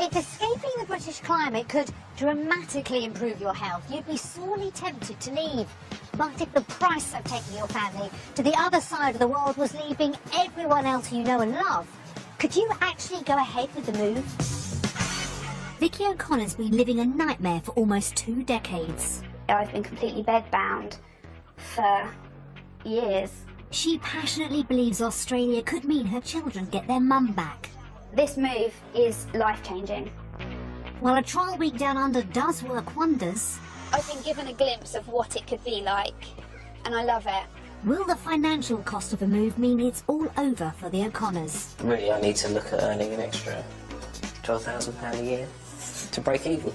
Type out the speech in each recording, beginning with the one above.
If escaping the British climate could dramatically improve your health, you'd be sorely tempted to leave. But if the price of taking your family to the other side of the world was leaving everyone else you know and love, could you actually go ahead with the move? Vicky O'Connor's been living a nightmare for almost 2 decades. I've been completely bedbound for years. She passionately believes Australia could mean her children get their mum back. This move is life-changing. While a trial week down under does work wonders, I've been given a glimpse of what it could be like, and I love it. will the financial cost of a move mean it's all over for the O'Connors? Really, I need to look at earning an extra £12,000 a year to break even.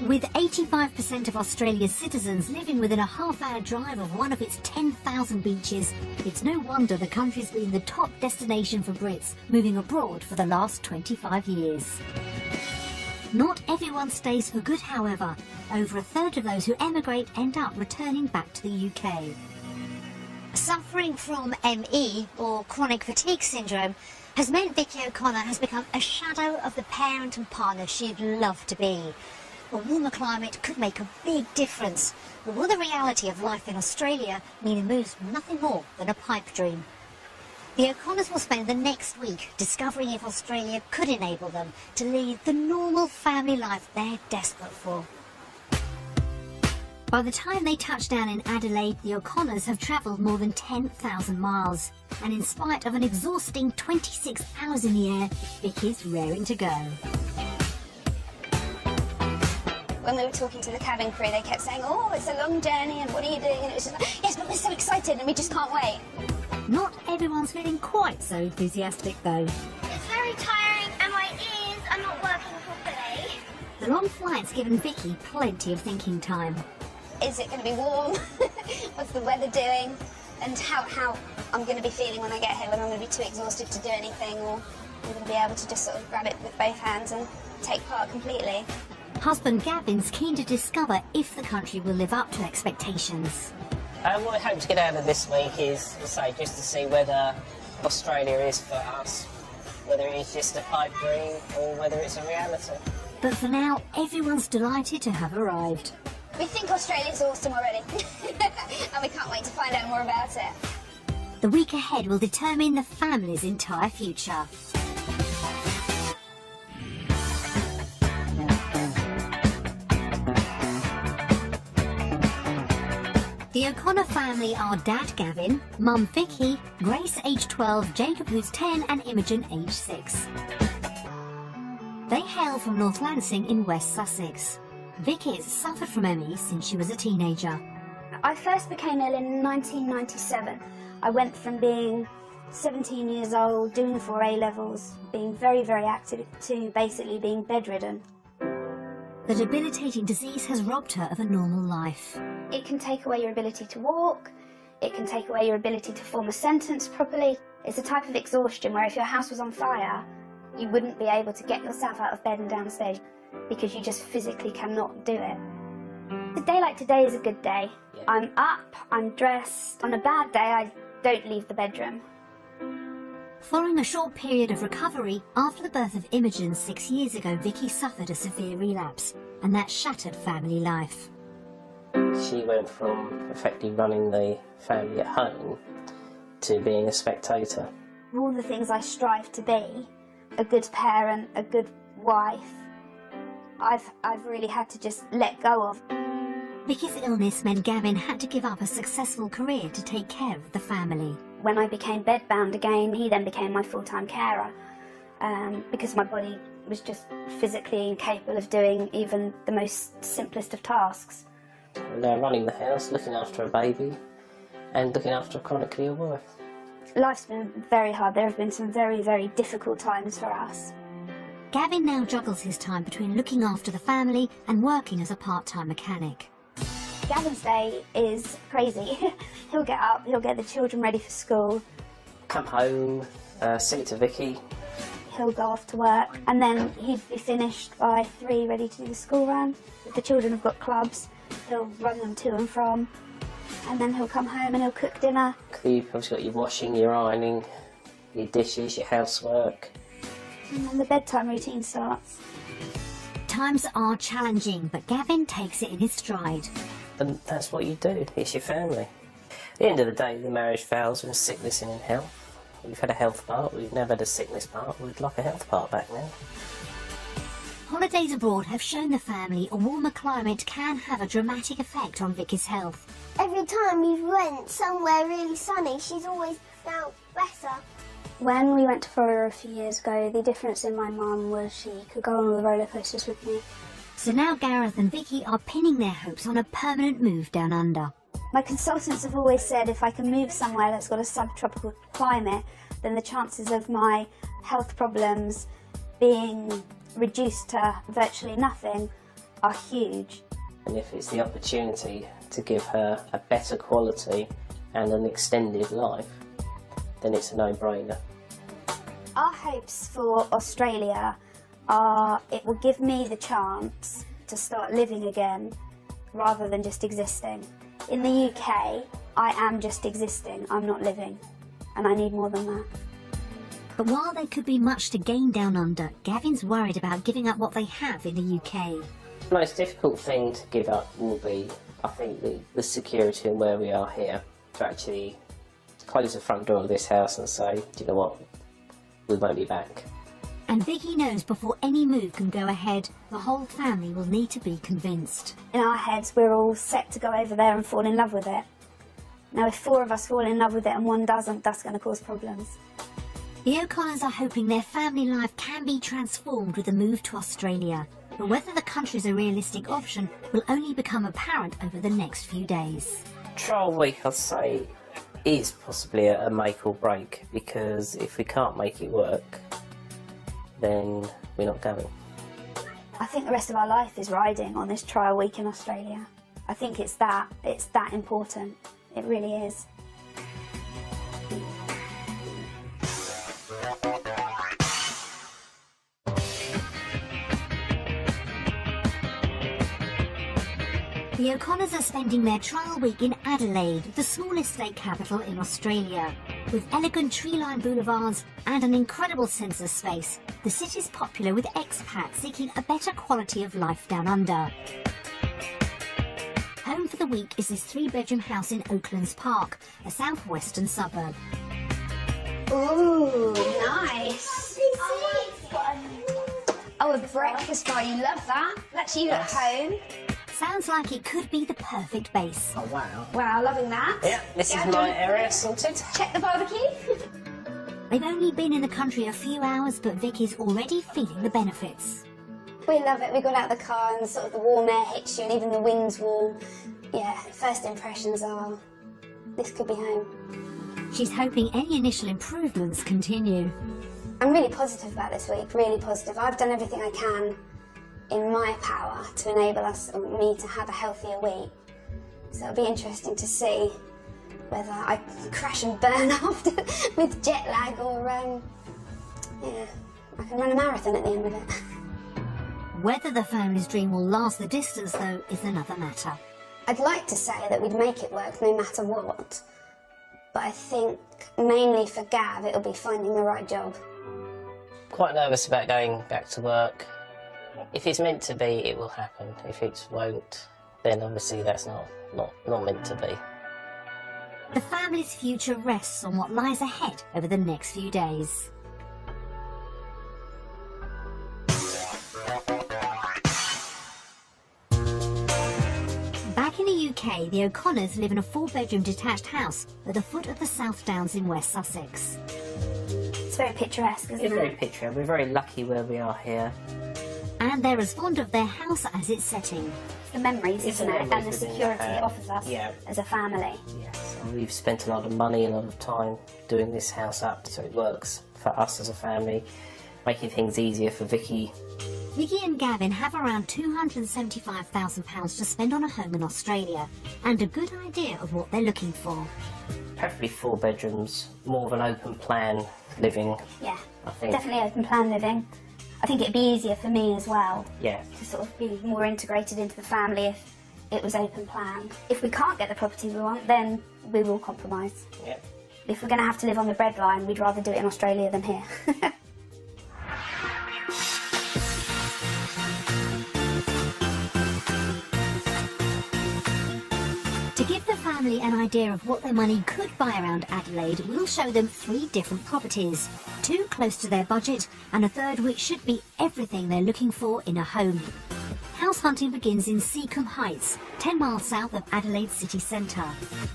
With 85% of Australia's citizens living within a half-hour drive of one of its 10,000 beaches, it's no wonder the country's been the top destination for Brits moving abroad for the last 25 years. Not everyone stays for good, however. Over a third of those who emigrate end up returning back to the UK. Suffering from ME, or chronic fatigue syndrome, has meant Vicky O'Connor has become a shadow of the parent and partner she'd love to be. A warmer climate could make a big difference, but will the reality of life in Australia mean a move's nothing more than a pipe dream? The O'Connors will spend the next week discovering if Australia could enable them to lead the normal family life they're desperate for. By the time they touch down in Adelaide, the O'Connors have travelled more than 10,000 miles, and in spite of an exhausting 26 hours in the air, Vicky's raring to go. When we were talking to the cabin crew, they kept saying, oh, it's a long journey, and what are you doing? And it was just like, yes, but we're so excited, and we just can't wait. Not everyone's feeling quite so enthusiastic, though. It's very tiring, and my ears are not working properly. The long flight's given Vicky plenty of thinking time. Is it going to be warm? What's the weather doing? And how I'm going to be feeling when I get here, whether I'm going to be too exhausted to do anything, or I'm going to be able to just sort of grab it with both hands and take part completely. Husband Gavin's keen to discover if the country will live up to expectations. What I hope to get out of this week is, say, just to see whether Australia is for us, whether it's just a pipe dream or whether it's a reality. But for now, everyone's delighted to have arrived. We think Australia's awesome already, and we can't wait to find out more about it. The week ahead will determine the family's entire future. The O'Connor family are Dad Gavin, Mum Vicky, Grace age 12, Jacob who's 10 and Imogen age 6. They hail from North Lancing in West Sussex. Vicky's suffered from ME since she was a teenager. I first became ill in 1997. I went from being 17 years old, doing the 4 A-levels, being very, very active, to basically being bedridden. The debilitating disease has robbed her of a normal life. It can take away your ability to walk, it can take away your ability to form a sentence properly. It's a type of exhaustion where if your house was on fire, you wouldn't be able to get yourself out of bed and downstairs because you just physically cannot do it. A day like today is a good day. I'm up, I'm dressed. On a bad day, I don't leave the bedroom. Following a short period of recovery, after the birth of Imogen 6 years ago, Vicky suffered a severe relapse, and that shattered family life. She went from effectively running the family at home to being a spectator. All the things I strive to be, a good parent, a good wife, I've really had to just let go of. Vicky's illness meant Gavin had to give up a successful career to take care of the family. When I became bedbound again, he then became my full-time carer because my body was just physically incapable of doing even the most simplest of tasks. Now running the house, looking after a baby and looking after a chronically ill wife. Life's been very hard. There have been some very, very difficult times for us. Gavin now juggles his time between looking after the family and working as a part-time mechanic. Gavin's day is crazy. He'll get up, he'll get the children ready for school. Come home, sing to Vicky. He'll go off to work, and then he'd be finished by 3, ready to do the school run. If the children have got clubs, he'll run them to and from. And then he'll come home and he'll cook dinner. You've obviously got your washing, your ironing, your dishes, your housework. And then the bedtime routine starts. Times are challenging, but Gavin takes it in his stride. And that's what you do, it's your family. At the end of the day, the marriage fails with sickness and in health. We've had a health part, we've never had a sickness part, we'd like a health part back now. Holidays abroad have shown the family a warmer climate can have a dramatic effect on Vicky's health. Every time we went somewhere really sunny, she's always felt better. When we went to Florida a few years ago, the difference in my mum was she could go on all the roller coasters with me. So now Gareth and Vicky are pinning their hopes on a permanent move down under. My consultants have always said if I can move somewhere that's got a subtropical climate, then the chances of my health problems being reduced to virtually nothing are huge. And if it's the opportunity to give her a better quality and an extended life, then it's a no-brainer. Our hopes for Australia are it will give me the chance to start living again rather than just existing. In the UK, I am just existing, I'm not living, and I need more than that. But while there could be much to gain down under, Gavin's worried about giving up what they have in the UK. The most difficult thing to give up will be, I think, the security and where we are here. To actually close the front door of this house and say, do you know what, we won't be back. And Vicky knows before any move can go ahead, the whole family will need to be convinced. In our heads, we're all set to go over there and fall in love with it. Now, if 4 of us fall in love with it and 1 doesn't, that's going to cause problems. The O'Connors are hoping their family life can be transformed with the move to Australia. But whether the country's a realistic option will only become apparent over the next few days. Trial week, I'd say, is possibly a make or break, because if we can't make it work, then we're not going. I think the rest of our life is riding on this trial week in Australia. I think it's that important. It really is. The O'Connors are spending their trial week in Adelaide, the smallest state capital in Australia. With elegant tree-lined boulevards and an incredible sense of space, the city's popular with expats seeking a better quality of life down under. Home for the week is this 3-bedroom house in Oaklands Park, a southwestern suburb. Ooh, nice. Oh, a breakfast bar, you love that. That's you at home. Sounds like it could be the perfect base. Oh, wow. Wow, loving that. Yeah, this is my area sorted. Check the barbecue. They've only been in the country a few hours, but Vicky's already feeling the benefits. We love it. We got out of the car and sort of the warm air hits you and even the wind's warm. Yeah, first impressions are, this could be home. She's hoping any initial improvements continue. I'm really positive about this week, really positive. I've done everything I can in my power to enable me to have a healthier week. So it'll be interesting to see whether I crash and burn after with jet lag or, yeah, I can run a marathon at the end of it. Whether the family's dream will last the distance, though, is another matter. I'd like to say that we'd make it work no matter what, but I think mainly for Gav it'll be finding the right job. Quite nervous about going back to work. If it's meant to be, it will happen. If it won't, then obviously that's not meant to be. The family's future rests on what lies ahead over the next few days. Back in the UK, the O'Connors live in a 4-bedroom detached house at the foot of the South Downs in West Sussex. It's very picturesque, isn't it? It's very picturesque. We're very lucky where we are here. And they're as fond of their house as its setting. The memories, isn't it? And the security it offers us as a family. Yes, and we've spent a lot of money, a lot of time doing this house up, so it works for us as a family, making things easier for Vicky Vicky and Gavin have around £275,000 to spend on a home in Australia and a good idea of what they're looking for. Preferably 4 bedrooms, more of an open plan living. Yeah, I think. definitely open plan living. I think it'd be easier for me as well. Yeah. To sort of be more integrated into the family if it was open plan. If we can't get the property we want, then we will compromise. Yeah. If we're going to have to live on the breadline, we'd rather do it in Australia than here. To give the family an idea of what their money could buy around Adelaide, we'll show them 3 different properties, 2 close to their budget and a third which should be everything they're looking for in a home. House hunting begins in Seacombe Heights, 10 miles south of Adelaide city centre.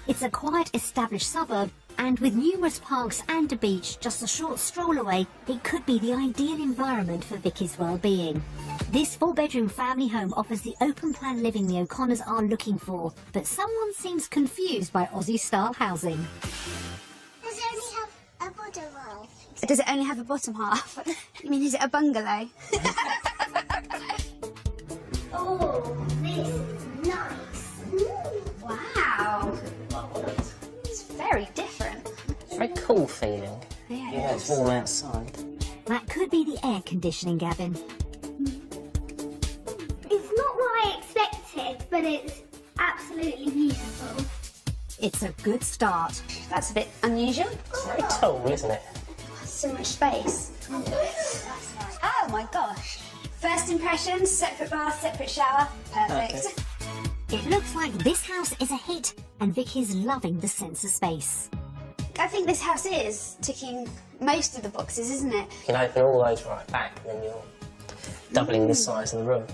It's a quiet established suburb, and with numerous parks and a beach just a short stroll away, it could be the ideal environment for Vicky's well-being. This 4-bedroom family home offers the open plan living the O'Connors are looking for, but someone seems confused by Aussie-style housing. Does it only have a bottom half? Does it only have a bottom half? You mean, is it a bungalow? Oh, this is nice. Wow. It's very different. Very cool feeling. Yeah, Yeah, it's warm outside. That could be the air conditioning, Gavin. It's not what I expected, but it's absolutely beautiful. It's a good start. That's a bit unusual. It's very tall, isn't it? So much space. Oh my gosh. First impressions, separate bath, separate shower. Perfect. It looks like this house is a hit, and Vicky's loving the sense of space. I think this house is ticking most of the boxes, isn't it? You can open all those right back, then you're doubling the size of the room.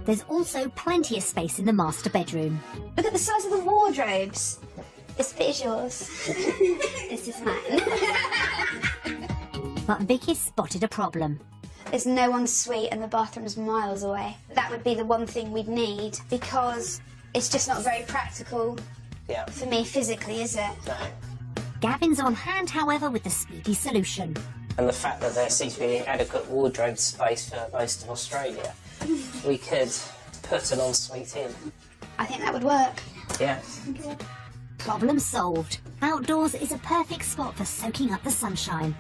There's also plenty of space in the master bedroom. Look at the size of the wardrobes. This bit is yours. This is mine. But Vicky spotted a problem. There's no ensuite and the bathroom's miles away. That would be the one thing we'd need, because it's just not very practical Yeah. for me physically, is it? No. Gavin's on hand, however, with the speedy solution. And the fact that there seems to be adequate wardrobe space for most of Australia, we could put an ensuite in. I think that would work. Yeah. Problem solved. Outdoors is a perfect spot for soaking up the sunshine.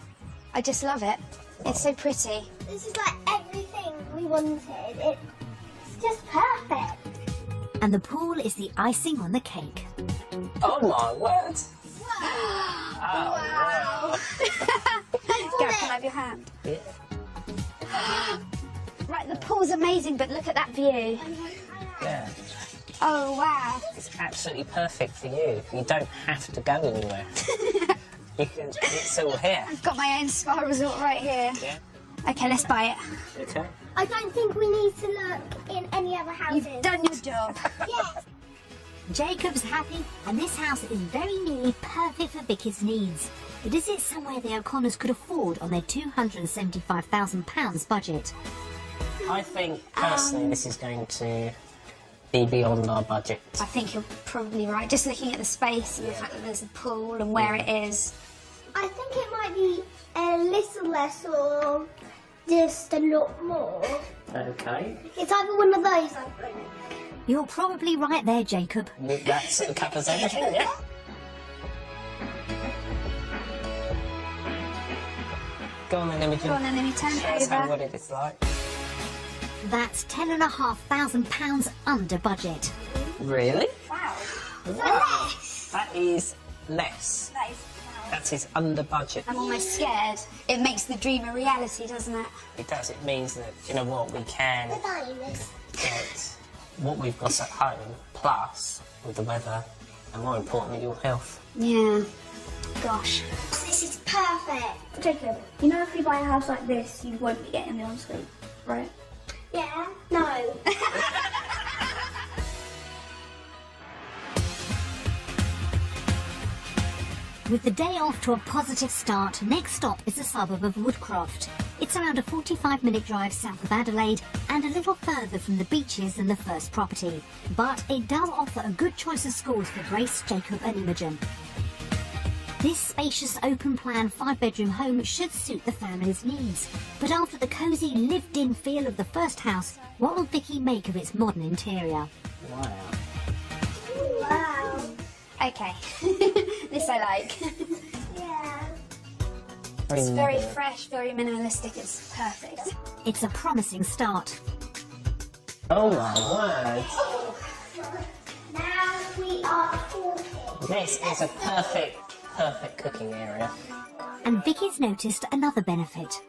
I just love it. It's so pretty. This is like everything we wanted. It's just perfect. And the pool is the icing on the cake. Oh my word! Wow. Gareth, can I have your hand? Yeah. Right, the pool's amazing, but look at that view. Yeah. Oh, wow. It's absolutely perfect for you. You don't have to go anywhere. It's all here. I've got my own spa resort right here. Yeah. Okay, let's buy it. Okay. I don't think we need to look in any other houses. You've done your job. Yes. Jacob's happy, and this house is very nearly perfect for Vicky's needs. But is it somewhere the O'Connors could afford on their £275,000 budget? I think, personally, this is going to be beyond our budget. I think you're probably right. Just looking at the space and the fact that there's a pool and where it is. I think it might be a little less or just a lot more. Okay. It's either one of those, I think. You're probably right there, Jacob. That sort of covers everything, yeah? Go on then, Imogen. Go on then, let me turn Show us it how over. what it is like. That's £10,500 under budget. Really? Wow. Wow. That is less. That is, That is under budget. I'm almost scared. It makes the dream a reality, doesn't it? It does. It means that, you know what, we can get what we've got at home, plus with the weather, and more importantly, your health. Yeah. Gosh. This is perfect. Jacob, you know if we buy a house like this, you won't be getting the ensuite, right? Yeah. No. With the day off to a positive start, next stop is the suburb of Woodcroft. It's around a 45-minute drive south of Adelaide and a little further from the beaches than the first property. But it does offer a good choice of schools for Grace, Jacob and Imogen. This spacious open-plan 5-bedroom home should suit the family's needs. But after the cosy, lived-in feel of the first house, what will Vicky make of its modern interior? Wow. Wow. Okay, this I like. Yeah. It's very fresh, very minimalistic, it's perfect. It's a promising start. Oh my word. Now we are talking. This is a perfect cooking area. And Vicky's noticed another benefit.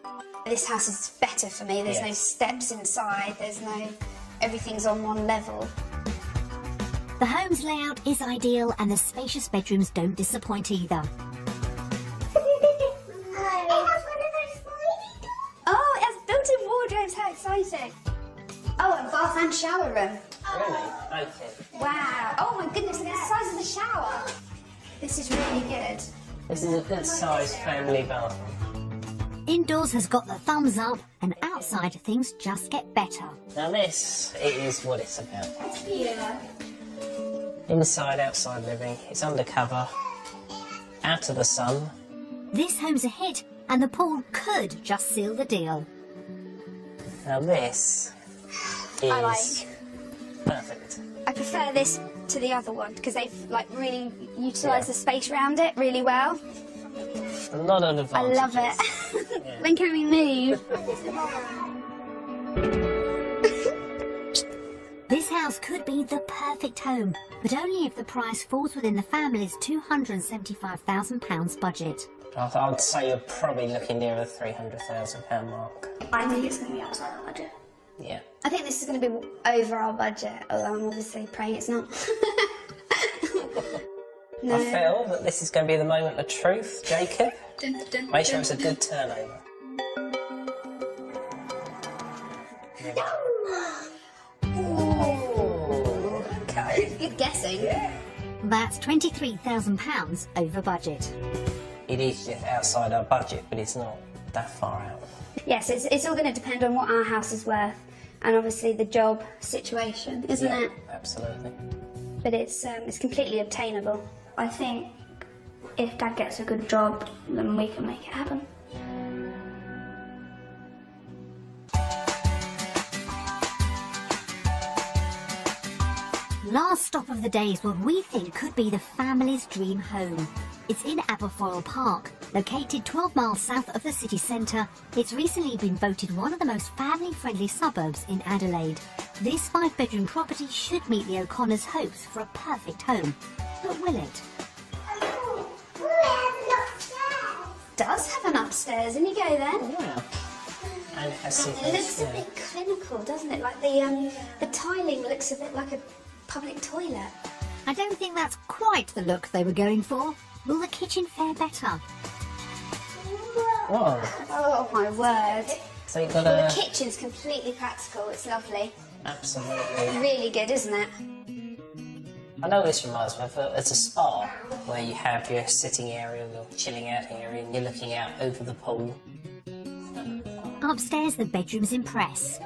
This house is better for me, there's no steps inside, everything's on one level. The home's layout is ideal and the spacious bedrooms don't disappoint either. Oh, it has built-in wardrobes, how exciting! Oh, and bath and shower room. Really? Okay. Wow. Oh my goodness, look at the size of the shower. This is really good. This is a good sized family bathroom. Indoors has got the thumbs up and outside things just get better. Now this is what it's about. Yeah. Inside, outside living, it's undercover, out of the sun. This home's a hit and the pool could just seal the deal. Now this is I like. perfect. I prefer this to the other one because they've like really utilised the space around it really well. A lot of I advantages. love it. When can we move? This house could be the perfect home, but only if the price falls within the family's £275,000 budget. I would say you're probably looking near the £300,000 mark. I think it's going to be outside the budget. Yeah. I think this is going to be over our budget, although I'm obviously praying it's not. No. I feel that this is going to be the moment of truth, Jacob. Dun, dun, Make sure dun. it's a good turnover. Ooh, okay. Good guessing. That's £23,000 over budget. It is just outside our budget, but it's not that far out. Yes, it's all going to depend on what our house is worth, and obviously the job situation, isn't Yeah, it? absolutely. But it's completely obtainable. I think if Dad gets a good job, then we can make it happen. Last stop of the day is what we think could be the family's dream home. It's in Aberfoyle Park, located 12 miles south of the city centre. It's recently been voted one of the most family-friendly suburbs in Adelaide. This 5-bedroom property should meet the O'Connors' hopes for a perfect home. But will it? Does have an upstairs, and you go then. Yeah. And it has some It looks a bit clinical, doesn't it? Like the tiling looks a bit like a public toilet. I don't think that's quite the look they were going for. Will the kitchen fare better? Whoa. Oh my word! So you've got Well, a... the kitchen's completely practical. It's lovely. Absolutely. Really good, isn't it? I know this reminds me of it's a spa where you have your sitting area, your chilling out area, and you're looking out over the pool. Upstairs, the bedrooms impress.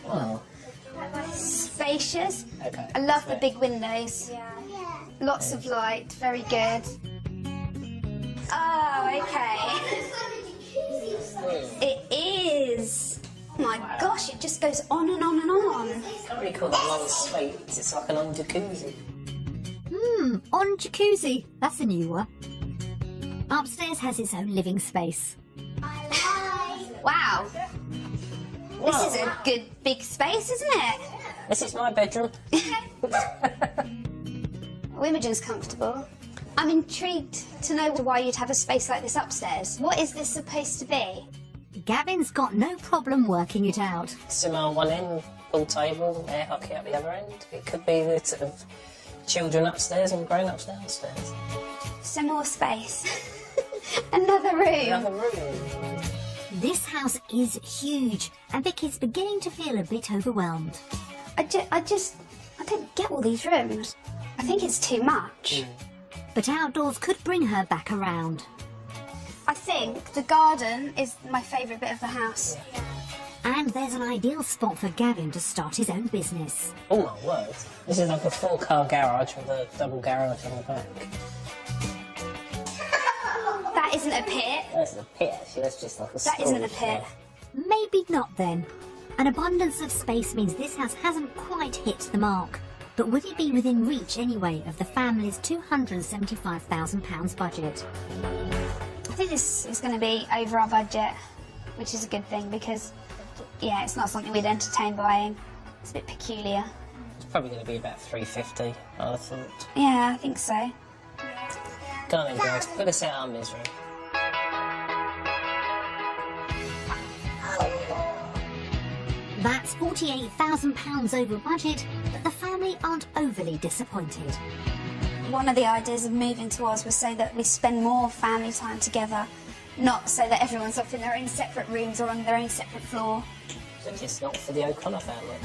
Wow. Spacious. Okay. I love the big windows. Lots of light. Very good. Oh, okay. It is. Oh my gosh, it just goes on and on and on. I can't really call that long suite. It's like an old jacuzzi. On jacuzzi. That's a new one. Upstairs has its own living space. Wow. This is a good big space, isn't it? This is my bedroom. Imogen's comfortable. I'm intrigued to know why you'd have a space like this upstairs. What is this supposed to be? Gavin's got no problem working it out. Cinema one end, pool table, air hockey at the other end. It could be the sort of children upstairs and grown-ups downstairs. Some more space. Another room. Another room. This house is huge, and Vicky's beginning to feel a bit overwhelmed. I don't get all these rooms. I think it's too much. But outdoors could bring her back around. I think the garden is my favourite bit of the house. And there's an ideal spot for Gavin to start his own business. Oh my word. This is like a 4-car garage with a double garage on the back. That isn't a pit. That isn't a pit, actually. That's just like a That isn't a storage pit. shed. Maybe not then. An abundance of space means this house hasn't quite hit the mark. But would it be within reach anyway of the family's £275,000 budget? I think this is going to be over our budget, which is a good thing because, yeah, it's not something we'd entertain buying. It's a bit peculiar. It's probably going to be about £350, I thought. Yeah, I think so. Go on then, guys. Put us out of our misery. That's £48,000 over budget, but the family aren't overly disappointed. One of the ideas of moving to Oz was so that we spend more family time together, not so that everyone's off in their own separate rooms or on their own separate floor. So it's not for the O'Connor family.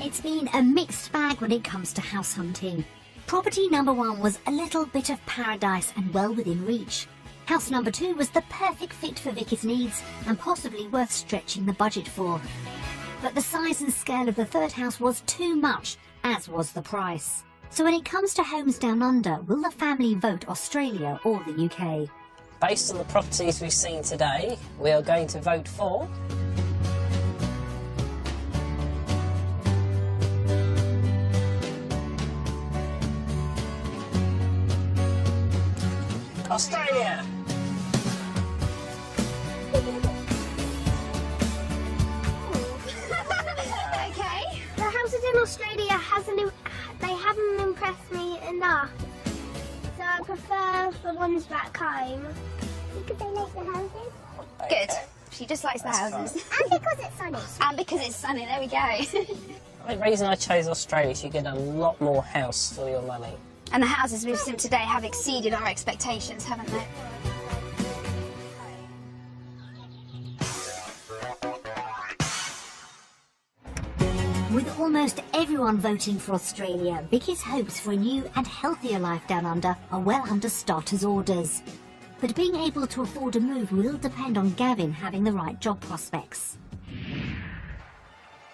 It's been a mixed bag when it comes to house hunting. Property number 1 was a little bit of paradise and well within reach. House number 2 was the perfect fit for Vicky's needs and possibly worth stretching the budget for. But the size and scale of the third house was too much, as was the price. So when it comes to homes down under, will the family vote Australia or the UK? Based on the properties we've seen today, we are going to vote for... Australia! Okay. The houses in Australia they haven't impressed me enough. So I prefer the ones back home. Because they like the houses. Good. She just likes the houses. And because it's sunny. And because it's sunny, there we go. The reason I chose Australia is you get a lot more house for your money. And the houses we've seen today have exceeded our expectations, haven't they? With almost everyone voting for Australia, Vicky's hopes for a new and healthier life down under are well under starters' orders. But being able to afford a move will depend on Gavin having the right job prospects.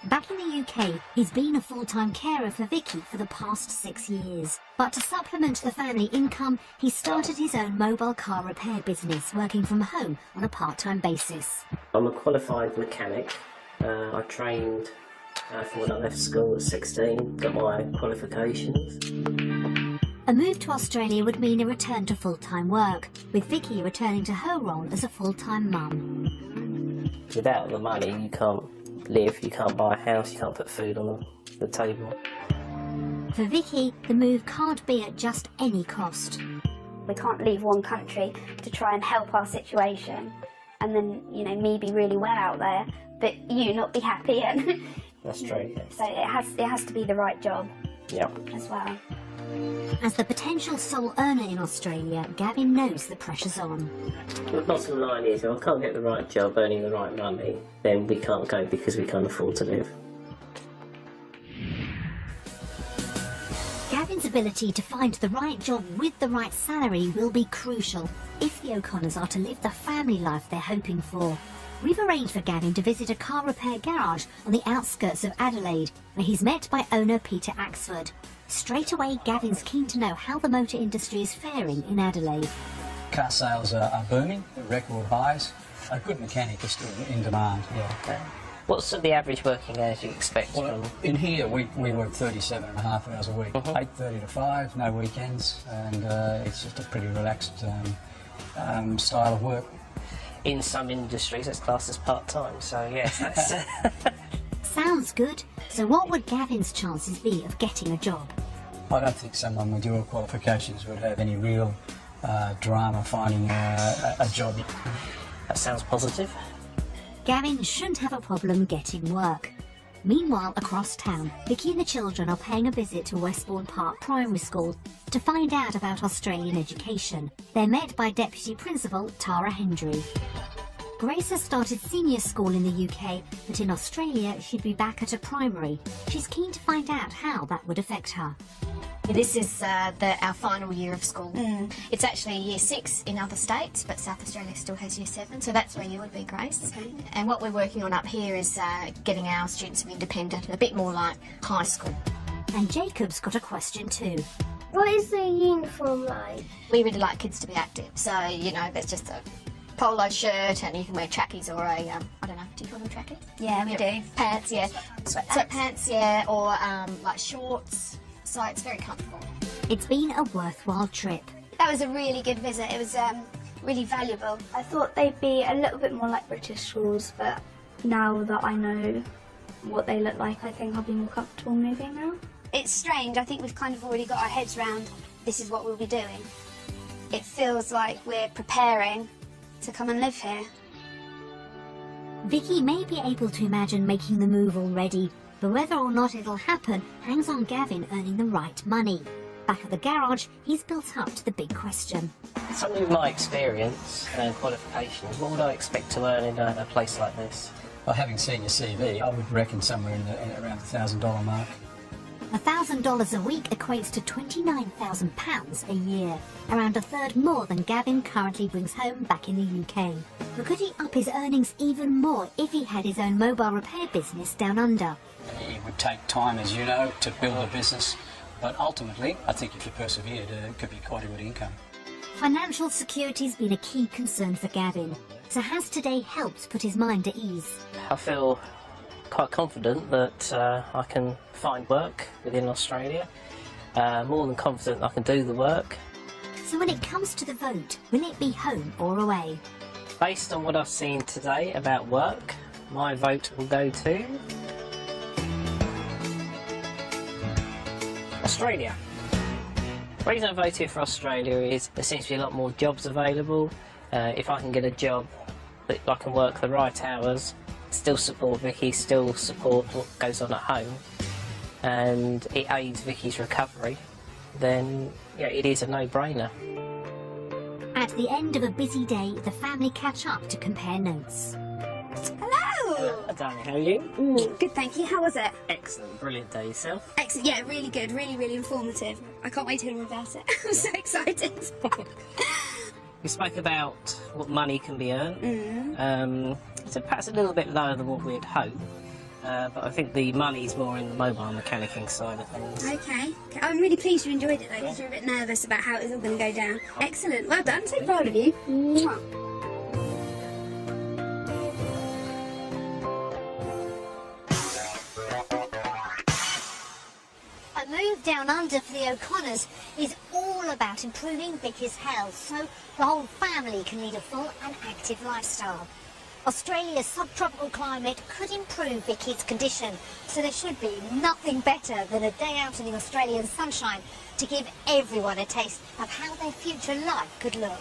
Back in the UK, he's been a full-time carer for Vicky for the past 6 years. But to supplement the family income, he started his own mobile car repair business, working from home on a part-time basis. I'm a qualified mechanic. I trained from when I left school at 16, got my qualifications. A move to Australia would mean a return to full-time work, with Vicky returning to her role as a full-time mum. Without the money, you can't live, you can't buy a house, you can't put food on the table. For Vicky, the move can't be at just any cost. We can't leave one country to try and help our situation and then, you know, me be really well out there, but you not be happy. And That's true. so it has to be the right job Yep. as well. As the potential sole earner in Australia, Gavin knows the pressure's on. The bottom line is, if I can't get the right job, earning the right money, then we can't go because we can't afford to live. Gavin's ability to find the right job with the right salary will be crucial if the O'Connors are to live the family life they're hoping for. We've arranged for Gavin to visit a car repair garage on the outskirts of Adelaide, where he's met by owner Peter Axford. Straight away, Gavin's keen to know how the motor industry is faring in Adelaide. Car sales are booming, record highs. A good mechanic is still in demand, yeah. What's the average working hours you expect? Well, in here we work 37.5 hours a week, 8:30 to 5, no weekends, and it's just a pretty relaxed style of work. In some industries, it's classed as part-time, so yes, that's... Sounds good. So what would Gavin's chances be of getting a job? I don't think someone with your qualifications would have any real drama finding a job. That sounds positive. Gavin shouldn't have a problem getting work. Meanwhile, across town, Vicky and the children are paying a visit to Westbourne Park Primary School to find out about Australian education. They're met by Deputy Principal Tara Hendry. Grace has started senior school in the UK, but in Australia she'd be back at a primary. She's keen to find out how that would affect her. This is our final year of school. It's actually year 6 in other states, but South Australia still has year 7, so that's where you would be, Grace. Okay. And what we're working on up here is getting our students to be independent, a bit more like high school. And Jacob's got a question too. What is the uniform like? We really like kids to be active, so, you know, there's just a polo shirt and you can wear trackies or a, I don't know, do you call them trackies? Yeah, we do. Pants, yeah. Sweatpants, yeah, or like shorts, so it's very comfortable. It's been a worthwhile trip. That was a really good visit. It was really valuable. I thought they'd be a little bit more like British schools, but now that I know what they look like, I think I'll be more comfortable moving now. It's strange. I think we've kind of already got our heads round this is what we'll be doing. It feels like we're preparing to come and live here. Vicky may be able to imagine making the move already, but whether or not it'll happen hangs on Gavin earning the right money. Back at the garage, he's built up to the big question. Something with my experience and qualifications, what would I expect to earn in a place like this? Well, having seen your CV, I would reckon somewhere in around the $1,000 mark. $1,000 a week equates to £29,000 a year, around a third more than Gavin currently brings home back in the UK. But could he up his earnings even more if he had his own mobile repair business down under? It would take time, as you know, to build a business, but ultimately, I think if you persevered, it could be quite a good income. Financial security's been a key concern for Gavin, so has today helped put his mind at ease? I feel quite confident that I can find work within Australia, more than confident I can do the work. So when it comes to the vote, will it be home or away? Based on what I've seen today about work, my vote will go to Australia. The reason I voted for Australia is there seems to be a lot more jobs available. If I can get a job that I can work the right hours, still support Vicky, still support what goes on at home, and it aids Vicky's recovery, then yeah, it is a no-brainer. At the end of a busy day, the family catch up to compare notes. Hello! Darling, how are you? Good, thank you. How was it? Excellent, brilliant day yourself. Excellent. Yeah, really good. Really, really informative. I can't wait to hear more about it. I'm so excited. We spoke about what money can be earned. So perhaps a little bit lower than what we'd hoped, but I think the money's more in the mobile mechanicking side of things. Okay. I'm really pleased you enjoyed it though, because you're a bit nervous about how it was all going to go down. Excellent. Well done. So proud of you. Mwah. A move down under for the O'Connors is all about improving Vicky's health so the whole family can lead a full and active lifestyle. Australia's subtropical climate could improve Vicky's condition, so there should be nothing better than a day out in the Australian sunshine to give everyone a taste of how their future life could look.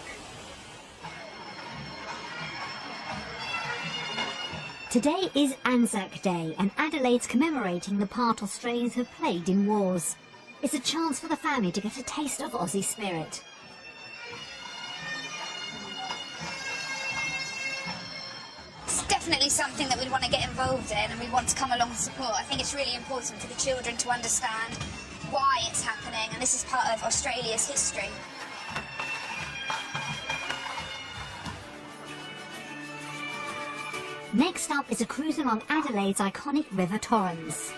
Today is Anzac Day, and Adelaide's commemorating the part Australians have played in wars. It's a chance for the family to get a taste of Aussie spirit. It's definitely something that we'd want to get involved in and we want to come along and support. I think it's really important for the children to understand why it's happening, and this is part of Australia's history. Next up is a cruise along Adelaide's iconic River Torrens.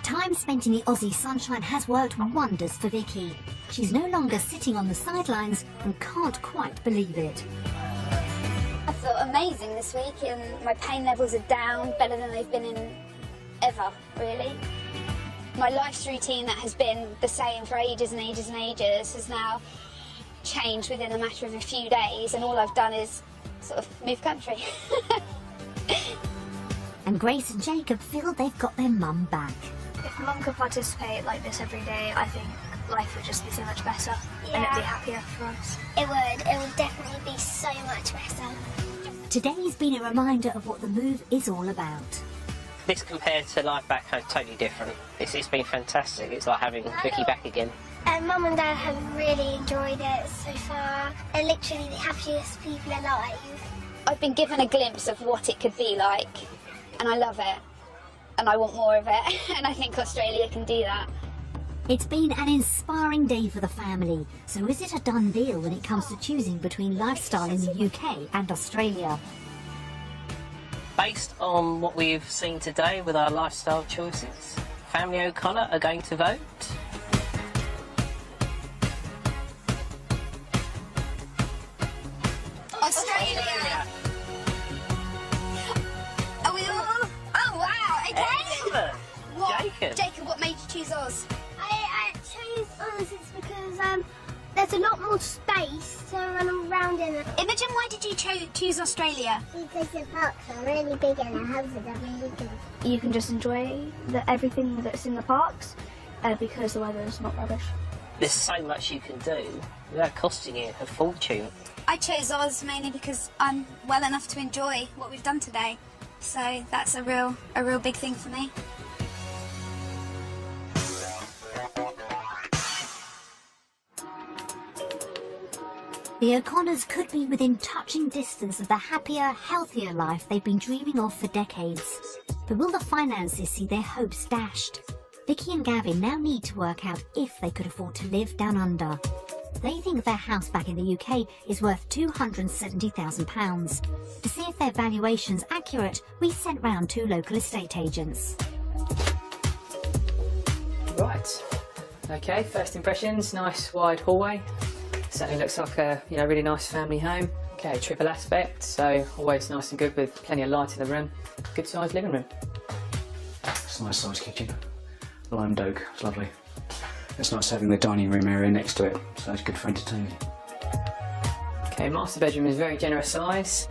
Time spent in the Aussie sunshine has worked wonders for Vicky. She's no longer sitting on the sidelines and can't quite believe it. I feel amazing this week and my pain levels are down, better than they've been in ever, really. My life's routine that has been the same for ages and ages and ages has now changed within a matter of a few days, and all I've done is sort of move country. And Grace and Jacob feel they've got their mum back. If Mum could participate like this every day, I think life would just be so much better and it'd be happier for us. It would definitely be so much better. Today's been a reminder of what the move is all about. This compared to life back home, totally different. It's been fantastic. It's like having Vicky back again. Mum and Dad have really enjoyed it so far. They're literally the happiest people alive. I've been given a glimpse of what it could be like, and I love it. And I want more of it, and I think Australia can do that. It's been an inspiring day for the family, so is it a done deal when it comes to choosing between lifestyle in the UK and Australia? Based on what we've seen today with our lifestyle choices, family O'Connor are going to vote. Australia! Are we all? Oh wow, okay! Excellent! What? Jacob. Jacob, what made you choose Oz? I chose Oz because there's a lot more space to run around in. Imogen, why did you choose Australia? Because the parks are really big and the houses are really good. You can just enjoy everything that's in the parks because the weather is not rubbish. There's so much you can do without costing you a fortune. I chose Oz mainly because I'm well enough to enjoy what we've done today. So that's a real big thing for me. The O'Connors could be within touching distance of the happier, healthier life they've been dreaming of for decades. But will the finances see their hopes dashed? Vicky and Gavin now need to work out if they could afford to live down under. They think their house back in the UK is worth £270,000. To see if their valuation's accurate, we sent round 2 local estate agents. Right, okay, first impressions, nice wide hallway. Certainly looks like a really nice family home. Okay, triple aspect, so always nice and good with plenty of light in the room. Good sized living room. It's a nice sized kitchen. Limed oak, it's lovely. It's nice having the dining room area next to it, so it's good for entertaining. Okay, master bedroom is very generous size.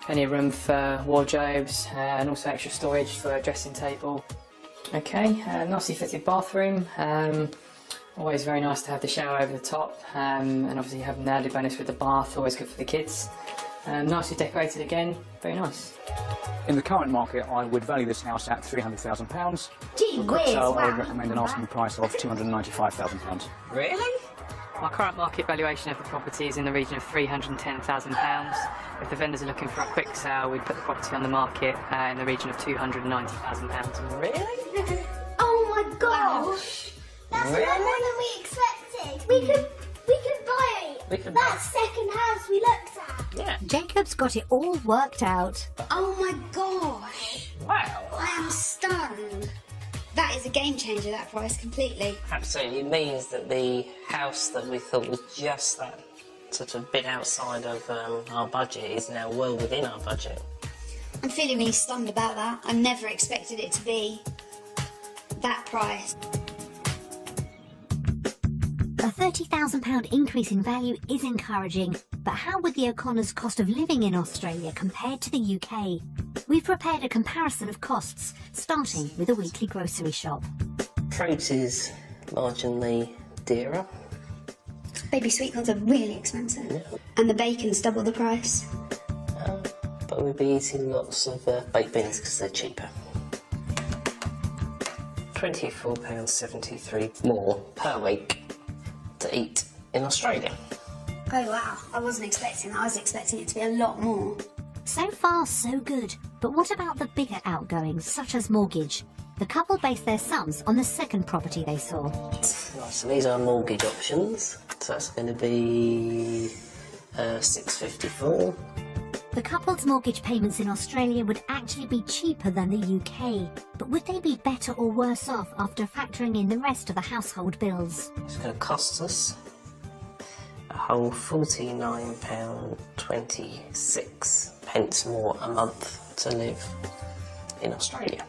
Plenty of room for wardrobes and also extra storage for a dressing table. Okay, nicely fitted bathroom. Always very nice to have the shower over the top, and obviously having the added bonus with the bath, always good for the kids. Nicely decorated again, very nice. In the current market, I would value this house at £300,000. Gee whiz, So I wow. would recommend an asking price of £295,000. Really? My current market valuation of the property is in the region of £310,000. If the vendors are looking for a quick sale, we'd put the property on the market in the region of £290,000. Really? Oh my gosh! That's Really? a lot more than we expected. We could buy We could that buy- second house we looked at. Yeah. Jacob's got it all worked out. Oh my gosh! Wow. I am stunned. That is a game changer, that price, completely. Absolutely. It means that the house that we thought was just that sort of bit outside of our budget is now well within our budget. I'm feeling really stunned about that. I never expected it to be that price. A £30,000 increase in value is encouraging, but how would the O'Connors' cost of living in Australia compared to the UK? We've prepared a comparison of costs, starting with a weekly grocery shop. Fruit is marginally dearer. Baby sweet corns are really expensive. Yeah. And the bacon's double the price. But we'll be eating lots of baked beans because they're cheaper. £24.73 more per week to eat in Australia. Oh wow, I wasn't expecting that. I was expecting it to be a lot more. So far, so good. But what about the bigger outgoings, such as mortgage? The couple based their sums on the second property they saw. Right, so these are mortgage options. So that's going to be $654. The couple's mortgage payments in Australia would actually be cheaper than the UK. But would they be better or worse off after factoring in the rest of the household bills? It's going to cost us a whole £49.26 more a month to live in Australia.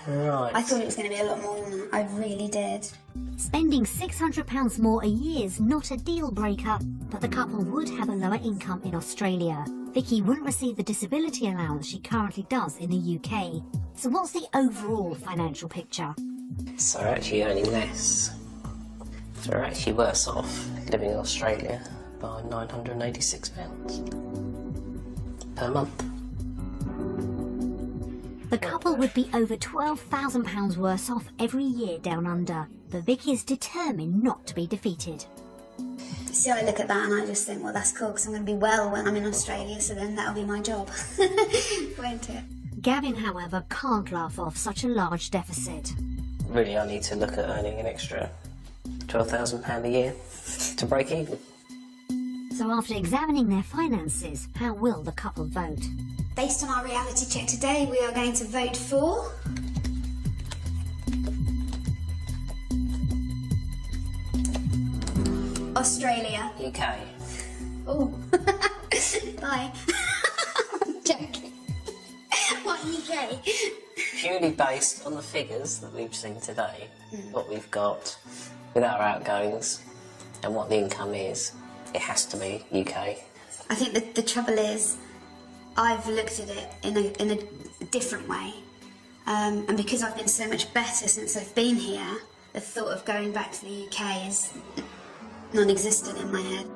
Right. I thought it was going to be a lot more than that. I really did. Spending £600 more a year is not a deal breaker, but the couple would have a lower income in Australia. Vicky wouldn't receive the disability allowance she currently does in the UK. So what's the overall financial picture? So we're actually earning less. So we're actually worse off living in Australia by £986 per month. The couple would be over £12,000 worse off every year down under, but Vicky is determined not to be defeated. See, I look at that and I just think, well, that's cool because I'm going to be well when I'm in Australia, so then that'll be my job, won't it? Gavin, however, can't laugh off such a large deficit. Really, I need to look at earning an extra £12,000 a year to break even. So after examining their finances, how will the couple vote? Based on our reality check today, we are going to vote for... Australia. UK. Oh. Bye. I'm joking. What, UK? Purely based on the figures that we've seen today, what we've got with our outgoings and what the income is, it has to be UK. I think that the trouble is, I've looked at it in a different way. And because I've been so much better since I've been here, the thought of going back to the UK is non-existent in my head.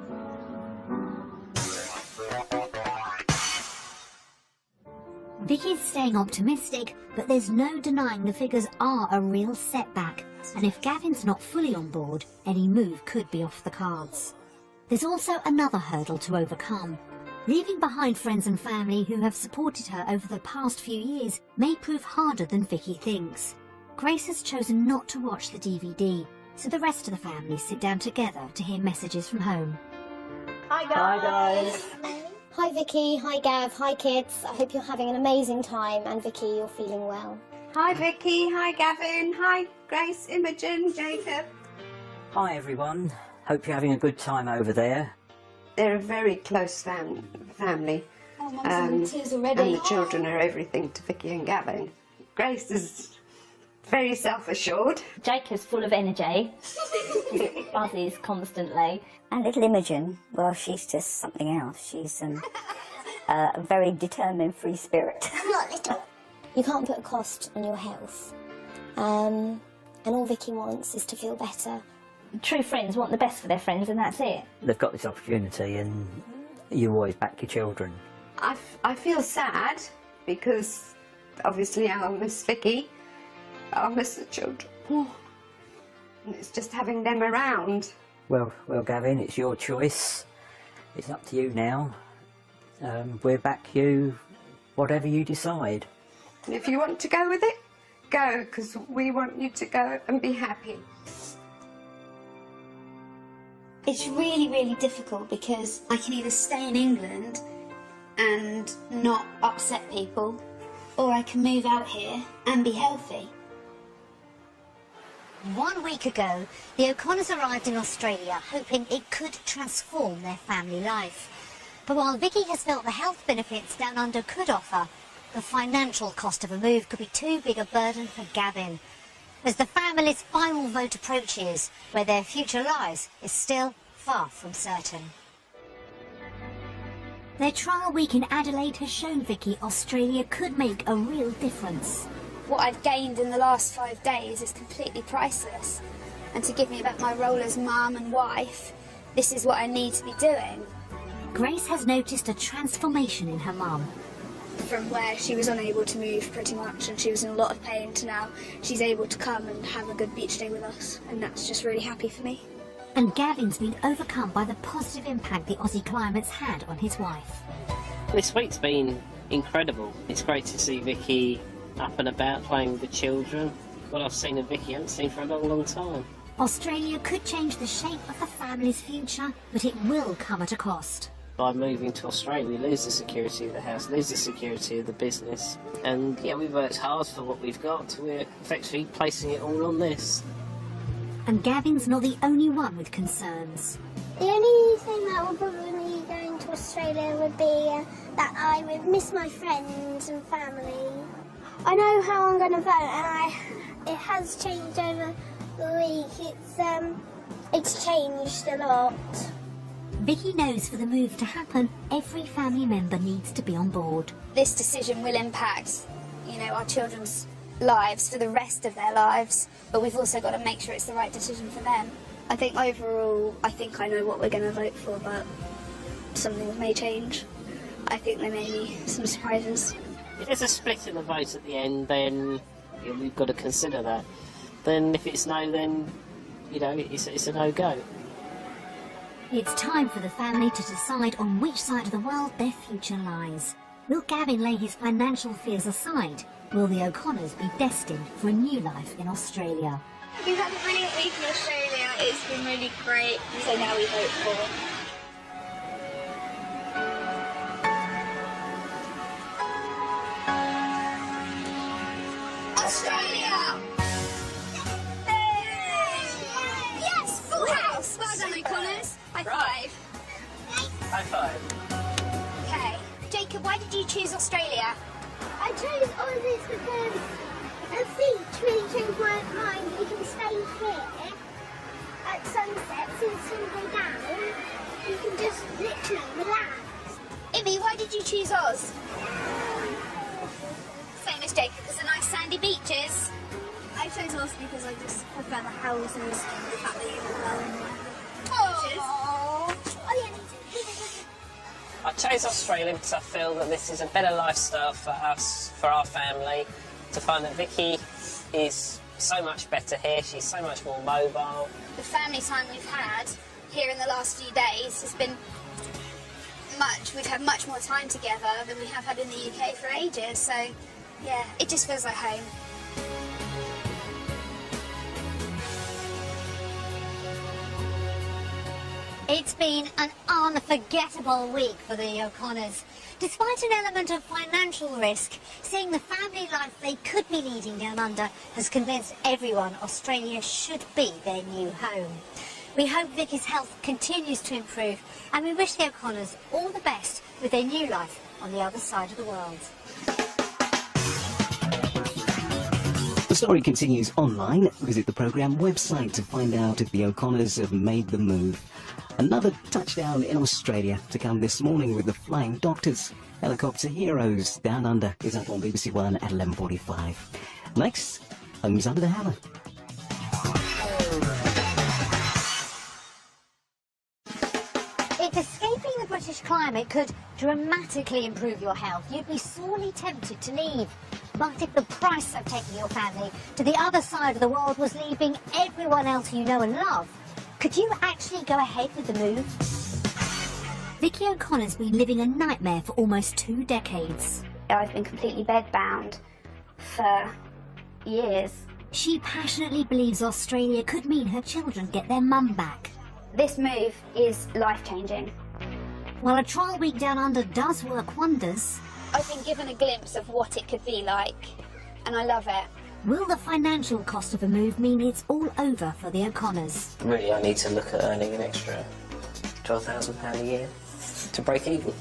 Vicky's staying optimistic, but there's no denying the figures are a real setback, and if Gavin's not fully on board, any move could be off the cards. There's also another hurdle to overcome. Leaving behind friends and family who have supported her over the past few years may prove harder than Vicky thinks. Grace has chosen not to watch the DVD, so the rest of the family sit down together to hear messages from home. Hi guys! Hi Vicky, hi Gav, hi kids. I hope you're having an amazing time, and Vicky, you're feeling well. Hi Vicky, hi Gavin, hi Grace, Imogen, Jacob. Hi everyone, hope you're having a good time over there. They're a very close family. Oh, Mum's in tears already. And the children are everything to Vicky and Gavin. Grace is very self-assured. Jacob's full of energy. Buzzes constantly. And little Imogen, well, she's just something else. She's a very determined free spirit. I'm not little. You can't put a cost on your health. And all Vicky wants is to feel better. True friends want the best for their friends, and that's it. They've got this opportunity and you always back your children. I feel sad because obviously I'll miss Vicky. I'll miss the children. And it's just having them around. Well, Gavin, it's your choice. It's up to you now. We'll back you, whatever you decide. And if you want to go with it, go, because we want you to go and be happy. It's really, really difficult because I can either stay in England and not upset people, or I can move out here and be healthy. 1 week ago, the O'Connors arrived in Australia hoping it could transform their family life. But while Vicky has felt the health benefits Down Under could offer, the financial cost of a move could be too big a burden for Gavin. As the family's final vote approaches, where their future lies is still far from certain. Their trial week in Adelaide has shown Vicky Australia could make a real difference. What I've gained in the last 5 days is completely priceless. And to give me back my role as mum and wife, this is what I need to be doing. Grace has noticed a transformation in her mum. From where she was unable to move pretty much and she was in a lot of pain to now she's able to come and have a good beach day with us, and that's just really happy for me. And Gavin's been overcome by the positive impact the Aussie climate's had on his wife. This week's been incredible. It's great to see Vicky up and about playing with the children. What I've seen of Vicky I haven't seen for a long, long time. Australia could change the shape of the family's future, but it will come at a cost. By moving to Australia, we lose the security of the house, lose the security of the business. And yeah, we've worked hard for what we've got. We're effectively placing it all on this. And Gavin's not the only one with concerns. The only thing that would bother me going to Australia would be that I would miss my friends and family. I know how I'm going to vote, and it has changed over the week. It's changed a lot. Vicky knows for the move to happen, every family member needs to be on board. This decision will impact, our children's lives for the rest of their lives, but we've also got to make sure it's the right decision for them. I think overall, I think I know what we're going to vote for, but something may change. I think there may be some surprises. If there's a split in the vote at the end, then we've got to consider that. Then if it's no, then, it's a no-go. It's time for the family to decide on which side of the world their future lies. Will Gavin lay his financial fears aside? Will the O'Connors be destined for a new life in Australia? We've had a brilliant week in Australia It's been really great. So now we vote for Australia! Yes, full house! Well done, O'Connors. High five. High five. Okay. Jacob, why did you choose Australia? I chose Aussies because a beach really changed my mind. You can stay here at sunset, so the sun go down. You can just literally relax. Ivy, why did you choose Oz? Same as Jacob, because the nice sandy beaches. I chose Oz because I just prefer the houses and the fact that you can I chose Australia because I feel that this is a better lifestyle for us, for our family, to find that Vicky is so much better here, she's so much more mobile. The family time we've had here in the last few days has been we've had much more time together than we have had in the UK for ages, so yeah, it just feels like home. It's been an unforgettable week for the O'Connors. Despite an element of financial risk, seeing the family life they could be leading down under has convinced everyone Australia should be their new home. We hope Vicky's health continues to improve, and we wish the O'Connors all the best with their new life on the other side of the world. The story continues online. Visit the programme website to find out if the O'Connors have made the move. Another touchdown in Australia to come this morning with the Flying Doctors. Helicopter Heroes Down Under is up on BBC One at 11:45. Next, Homes Under the Hammer. If escaping the British climate could dramatically improve your health, you'd be sorely tempted to leave. But if the price of taking your family to the other side of the world was leaving everyone else you know and love, could you actually go ahead with the move? Vicky O'Connor's been living a nightmare for almost 2 decades. I've been completely bedbound for years. She passionately believes Australia could mean her children get their mum back. This move is life-changing. While a trial week down under does work wonders, I've been given a glimpse of what it could be like, and I love it. will the financial cost of a move mean it's all over for the O'Connors? Really, I need to look at earning an extra £12,000 a year to break even.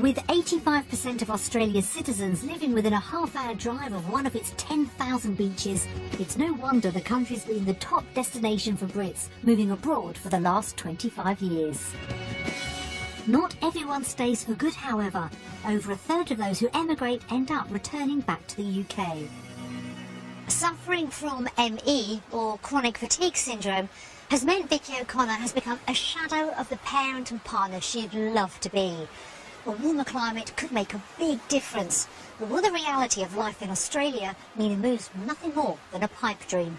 With 85% of Australia's citizens living within a half-hour drive of one of its 10,000 beaches, it's no wonder the country's been the top destination for Brits moving abroad for the last 25 years. Not everyone stays for good, however. Over a third of those who emigrate end up returning back to the UK. Suffering from ME, or chronic fatigue syndrome, has meant Vicky O'Connor has become a shadow of the parent and partner she'd love to be. A warmer climate could make a big difference, but will the reality of life in Australia mean a move's nothing more than a pipe dream?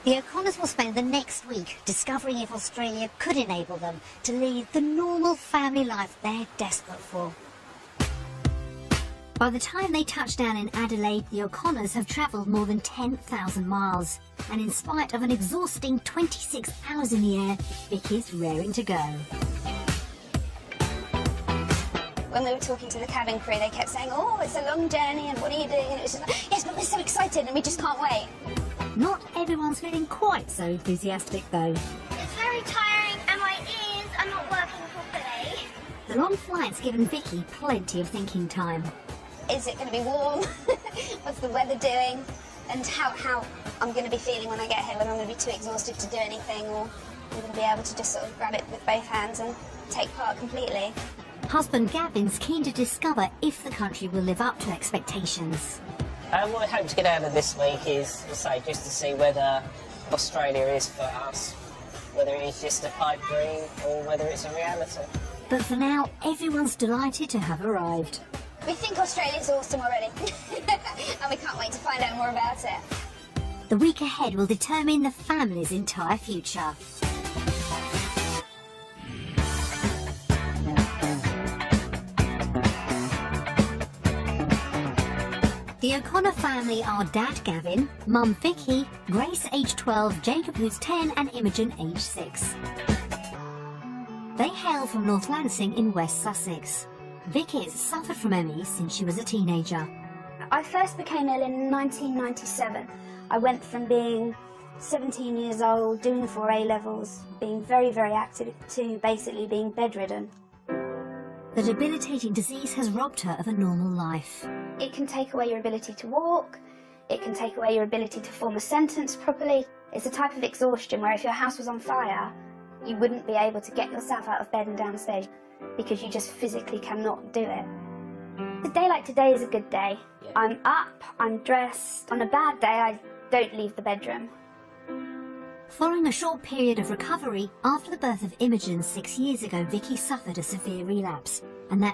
The O'Connors will spend the next week discovering if Australia could enable them to lead the normal family life they're desperate for. By the time they touch down in Adelaide, the O'Connors have travelled more than 10,000 miles, and in spite of an exhausting 26 hours in the air, Vicky's raring to go. When we were talking to the cabin crew, they kept saying, "Oh, it's a long journey, and what are you doing?" And it was just like, "Yes, but we're so excited, and we just can't wait." Not everyone's feeling quite so enthusiastic, though. It's very tiring and my ears are not working properly. The long flight's given Vicky plenty of thinking time. Is it going to be warm? What's the weather doing? And how I'm going to be feeling when I get here, whether I'm going to be too exhausted to do anything, or I'm going to be able to just sort of grab it with both hands and take part completely. Husband Gavin's keen to discover if the country will live up to expectations. What I hope to get out of this week is, just to see whether Australia is for us, whether it's just a pipe dream or whether it's a reality. But for now, everyone's delighted to have arrived. We think Australia's awesome already, and we can't wait to find out more about it. The week ahead will determine the family's entire future. The O'Connor family are Dad Gavin, Mum Vicky, Grace age 12, Jacob who's 10 and Imogen age 6. They hail from North Lancing in West Sussex. Vicky's suffered from ME since she was a teenager. I first became ill in 1997. I went from being 17 years old, doing the 4 A-levels, being very, very active, to basically being bedridden. The debilitating disease has robbed her of a normal life. It can take away your ability to walk, it can take away your ability to form a sentence properly. It's a type of exhaustion where if your house was on fire, you wouldn't be able to get yourself out of bed and downstairs because you just physically cannot do it. A day like today is a good day. Yeah. I'm up, I'm dressed. On a bad day, I don't leave the bedroom. Following a short period of recovery, after the birth of Imogen 6 years ago, Vicky suffered a severe relapse, and that